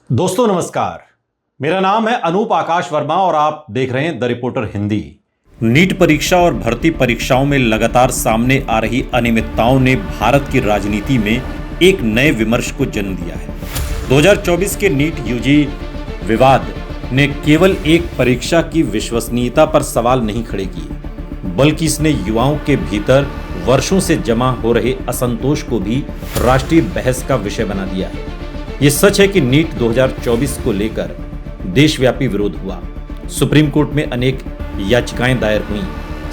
दोस्तों नमस्कार, मेरा नाम है अनूप आकाश वर्मा और आप देख रहे हैं द रिपोर्टर हिंदी। नीट परीक्षा और भर्ती परीक्षाओं में लगातार सामने आ रही अनियमितताओं ने भारत की राजनीति में एक नए विमर्श को जन्म दिया है। 2024 के नीट यूजी विवाद ने केवल एक परीक्षा की विश्वसनीयता पर सवाल नहीं खड़े किए, बल्कि इसने युवाओं के भीतर वर्षों से जमा हो रहे असंतोष को भी राष्ट्रीय बहस का विषय बना दिया है। ये सच है कि नीट 2024 को लेकर देशव्यापी विरोध हुआ, सुप्रीम कोर्ट में अनेक याचिकाएं दायर हुई,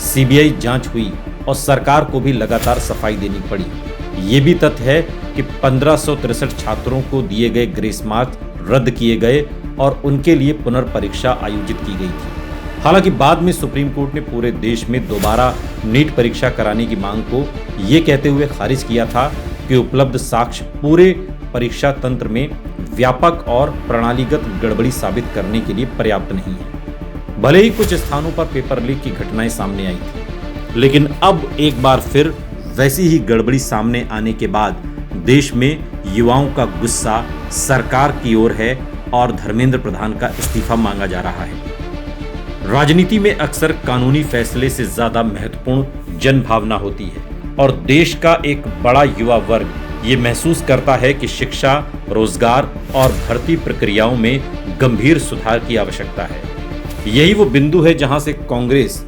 सीबीआई जांच हुई और सरकार को भी लगातार सफाई देनी पड़ी। ये भी तथ्य है कि 1563 छात्रों को दिए गए ग्रेस मार्क्स रद्द किए गए और उनके लिए पुनर्परीक्षा आयोजित की गई थी। हालांकि बाद में सुप्रीम कोर्ट ने पूरे देश में दोबारा नीट परीक्षा कराने की मांग को ये कहते हुए खारिज किया था कि उपलब्ध साक्ष्य पूरे परीक्षा तंत्र में व्यापक और प्रणालीगत गड़बड़ी साबित करने के लिए पर्याप्त नहीं है। भले ही कुछ स्थानों पर पेपर लीक की घटनाएं सामने आई थी, लेकिन अब एक बार फिर वैसी ही गड़बड़ी सामने आने के बाद देश में युवाओं का गुस्सा सरकार की ओर है और धर्मेंद्र प्रधान का इस्तीफा मांगा जा रहा है। राजनीति में अक्सर कानूनी फैसले से ज्यादा महत्वपूर्ण जनभावना होती है और देश का एक बड़ा युवा वर्ग ये महसूस करता है कि शिक्षा, रोजगार और भर्ती प्रक्रियाओं में गंभीर सुधार की आवश्यकता है। यही वो बिंदु है जहां से कांग्रेस,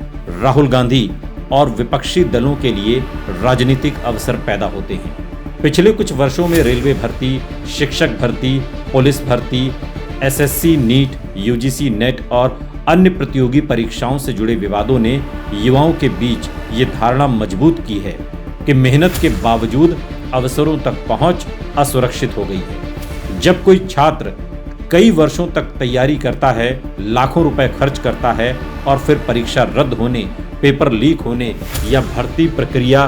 राहुल गांधी और विपक्षी दलों के लिए राजनीतिक अवसर पैदा होते हैं। पिछले कुछ वर्षों में रेलवे भर्ती, शिक्षक भर्ती, पुलिस भर्ती, एसएससी, नीट, यूजीसी नेट और अन्य प्रतियोगी परीक्षाओं से जुड़े विवादों ने युवाओं के बीच ये धारणा मजबूत की है कि मेहनत के बावजूद अवसरों तक पहुंच असुरक्षित हो गई है। जब कोई छात्र कई वर्षों तक तैयारी करता है, लाखों रुपए खर्च करता है और फिर परीक्षा रद्द होने, पेपर लीक होने या भर्ती प्रक्रिया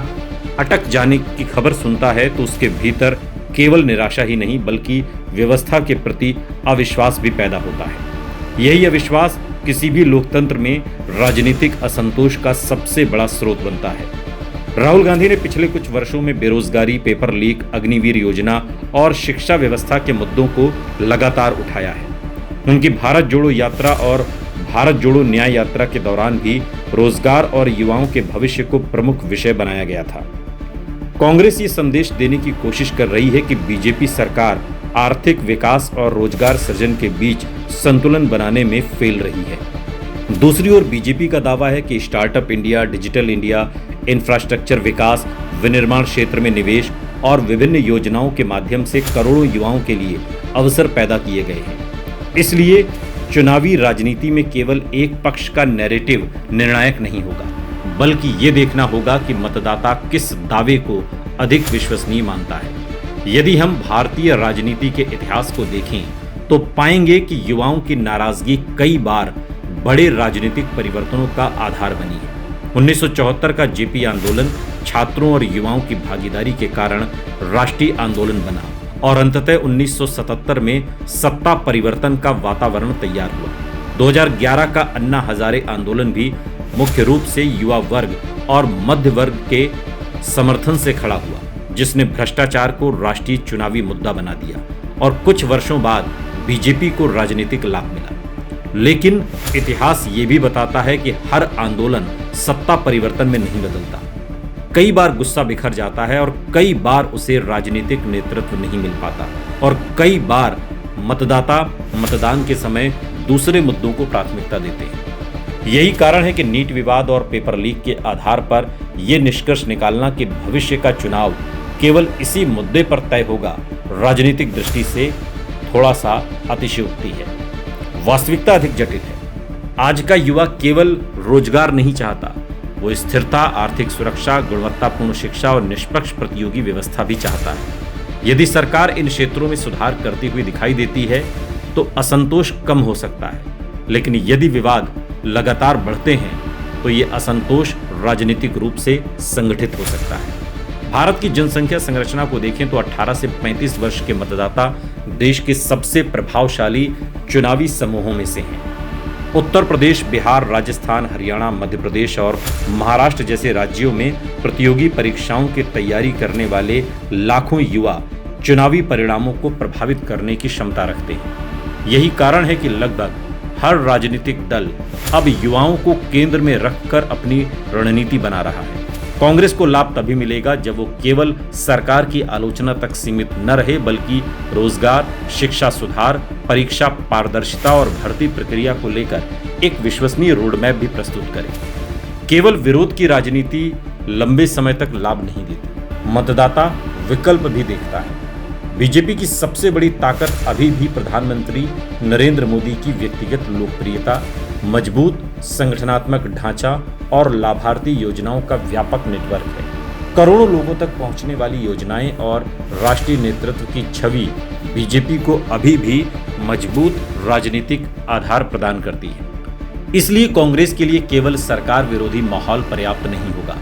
अटक जाने की खबर सुनता है तो उसके भीतर केवल निराशा ही नहीं बल्कि व्यवस्था के प्रति अविश्वास भी पैदा होता है। यही अविश्वास किसी भी लोकतंत्र में राजनीतिक असंतोष का सबसे बड़ा स्रोत बनता है। राहुल गांधी ने पिछले कुछ वर्षों में बेरोजगारी, पेपर लीक, अग्निवीर योजना और शिक्षा व्यवस्था के मुद्दों को लगातार उठाया है। उनकी भारत जोड़ो यात्रा और भारत जोड़ो न्याय यात्रा के दौरान भी रोजगार और युवाओं के भविष्य को प्रमुख विषय बनाया गया था। कांग्रेस ये संदेश देने की कोशिश कर रही है कि बीजेपी सरकार आर्थिक विकास और रोजगार सृजन के बीच संतुलन बनाने में फेल रही है। दूसरी ओर बीजेपी का दावा है कि startup India, digital India, infrastructure विकास, विनिर्माण क्षेत्र में निवेश और विभिन्न योजनाओं के माध्यम से करोड़ों युवाओं के लिए अवसर पैदा किए गए हैं। इसलिए चुनावी राजनीति में केवल एक पक्ष का नैरेटिव निर्णायक नहीं होगा, बल्कि ये देखना होगा कि मतदाता किस दावे को अधिक विश्वसनीय मानता है। यदि हम भारतीय राजनीति के इतिहास को देखें तो पाएंगे कि युवाओं की नाराजगी कई बार बड़े राजनीतिक परिवर्तनों का आधार बनी है। 1974 का जेपी आंदोलन छात्रों और युवाओं की भागीदारी के कारण राष्ट्रीय आंदोलन बना और अंततः 1977 में सत्ता परिवर्तन का वातावरण तैयार हुआ। 2011 का अन्ना हजारे आंदोलन भी मुख्य रूप से युवा वर्ग और मध्य वर्ग के समर्थन से खड़ा हुआ, जिसने भ्रष्टाचार को राष्ट्रीय चुनावी मुद्दा बना दिया और कुछ वर्षों बाद बीजेपी को राजनीतिक लाभ मिला। लेकिन इतिहास ये भी बताता है कि हर आंदोलन सत्ता परिवर्तन में नहीं बदलता। कई बार गुस्सा बिखर जाता है और कई बार उसे राजनीतिक नेतृत्व नहीं मिल पाता और कई बार मतदाता मतदान के समय दूसरे मुद्दों को प्राथमिकता देते हैं। यही कारण है कि नीट विवाद और पेपर लीक के आधार पर यह निष्कर्ष निकालना कि भविष्य का चुनाव केवल इसी मुद्दे पर तय होगा, राजनीतिक दृष्टि से थोड़ा सा अतिशयोक्ति है। वास्तविकता अधिक जटिल है। आज का युवा केवल रोजगार नहीं चाहता, वो स्थिरता, आर्थिक सुरक्षा, गुणवत्तापूर्ण शिक्षा और निष्पक्ष प्रतियोगी व्यवस्था भी चाहता है। यदि सरकार इन क्षेत्रों में सुधार करती हुई दिखाई देती है तो असंतोष कम हो सकता है, लेकिन यदि विवाद लगातार बढ़ते हैं तो ये असंतोष राजनीतिक रूप से संगठित हो सकता है। भारत की जनसंख्या संरचना को देखें तो 18 से 35 वर्ष के मतदाता देश के सबसे प्रभावशाली चुनावी समूहों में से हैं। उत्तर प्रदेश, बिहार, राजस्थान, हरियाणा, मध्य प्रदेश और महाराष्ट्र जैसे राज्यों में प्रतियोगी परीक्षाओं की तैयारी करने वाले लाखों युवा चुनावी परिणामों को प्रभावित करने की क्षमता रखते हैं। यही कारण है कि लगभग हर राजनीतिक दल अब युवाओं को केंद्र में रखकर अपनी रणनीति बना रहा है। कांग्रेस को लाभ तभी मिलेगा जब वो केवल सरकार की आलोचना तक सीमित न रहे, बल्कि रोजगार, शिक्षा सुधार, परीक्षा पारदर्शिता और भर्ती प्रक्रिया को लेकर एक विश्वसनीय रोडमैप भी प्रस्तुत करे। केवल विरोध की राजनीति लंबे समय तक लाभ नहीं देती, मतदाता विकल्प भी देखता है। बीजेपी की सबसे बड़ी ताकत अभी भी प्रधानमंत्री नरेंद्र मोदी की व्यक्तिगत लोकप्रियता, मजबूत संगठनात्मक ढांचा और लाभार्थी योजनाओं का व्यापक नेटवर्क है। करोड़ों लोगों तक पहुंचने वाली योजनाएं और राष्ट्रीय नेतृत्व की छवि बीजेपी को अभी भी मजबूत राजनीतिक आधार प्रदान करती है। इसलिए कांग्रेस के लिए केवल सरकार विरोधी माहौल पर्याप्त नहीं होगा,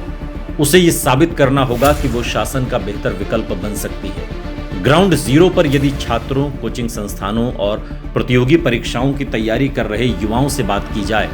उसे ये साबित करना होगा कि वो शासन का बेहतर विकल्प बन सकती है। ग्राउंड जीरो पर यदि छात्रों, कोचिंग संस्थानों और प्रतियोगी परीक्षाओं की तैयारी कर रहे युवाओं से बात की जाए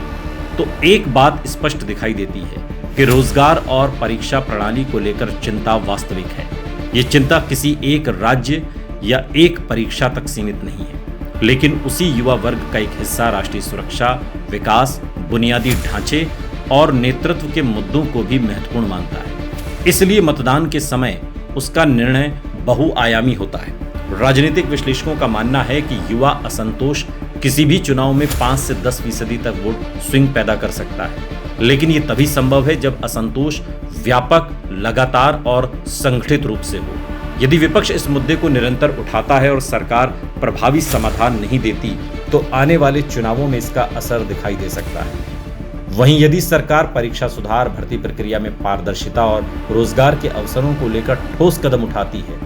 तो एक बात स्पष्ट दिखाई देती है कि रोजगार और परीक्षा प्रणाली को लेकर चिंता वास्तविक है। ये चिंता किसी एक राज्य या एक परीक्षा तक सीमित नहीं है, लेकिन उसी युवा वर्ग का एक हिस्सा राष्ट्रीय सुरक्षा, विकास, बुनियादी ढांचे और नेतृत्व के मुद्दों को भी महत्वपूर्ण मानता है। इसलिए मतदान के समय उसका निर्णय बहुआयामी होता है। राजनीतिक विश्लेषकों का मानना है कि युवा असंतोष किसी भी चुनाव में 5 से 10% तक वोट स्विंग पैदा कर सकता है, लेकिन ये तभी संभव है जब असंतोष व्यापक, लगातार और संगठित रूप से हो। यदि विपक्ष इस मुद्दे को निरंतर उठाता है और सरकार प्रभावी समाधान नहीं देती तो आने वाले चुनावों में इसका असर दिखाई दे सकता है। वहीं यदि सरकार परीक्षा सुधार, भर्ती प्रक्रिया में पारदर्शिता और रोजगार के अवसरों को लेकर ठोस कदम उठाती है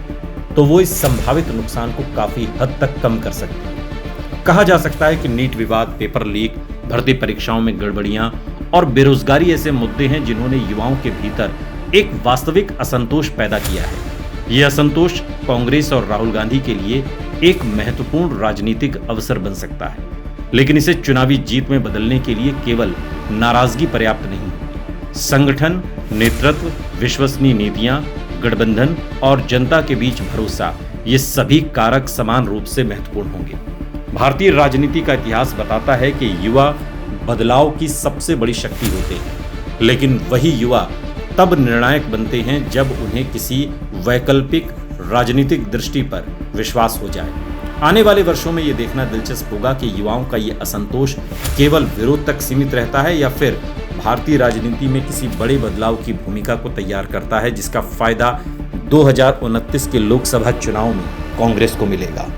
तो वो इस संभावित नुकसान को काफी हद तक कम कर सकती है। कहा जा सकता है कि नीट विवाद, पेपर लीक, भर्ती परीक्षाओं में गड़बड़ियां और बेरोजगारी ऐसे मुद्दे हैं जिन्होंने युवाओं के भीतर एक वास्तविक असंतोष पैदा किया है। ये असंतोष कांग्रेस और राहुल गांधी के लिए एक महत्वपूर्ण राजनीतिक अवसर बन सकता है, लेकिन इसे चुनावी जीत में बदलने के लिए केवल नाराजगी पर्याप्त नहीं होती। संगठन, नेतृत्व, विश्वसनीय नीतियां, गठबंधन और जनता के बीच भरोसा, ये सभी कारक समान रूप से महत्वपूर्ण होंगे। भारतीय राजनीति का इतिहास बताता है कि युवा बदलाव की सबसे बड़ी शक्ति होते हैं, लेकिन वही युवा तब निर्णायक बनते हैं जब उन्हें किसी वैकल्पिक राजनीतिक दृष्टि पर विश्वास हो जाए। आने वाले वर्षों में ये देखना दिलचस्प होगा कि युवाओं का ये असंतोष केवल विरोध तक सीमित रहता है या फिर भारतीय राजनीति में किसी बड़े बदलाव की भूमिका को तैयार करता है, जिसका फायदा 2029 के लोकसभा चुनाव में कांग्रेस को मिलेगा।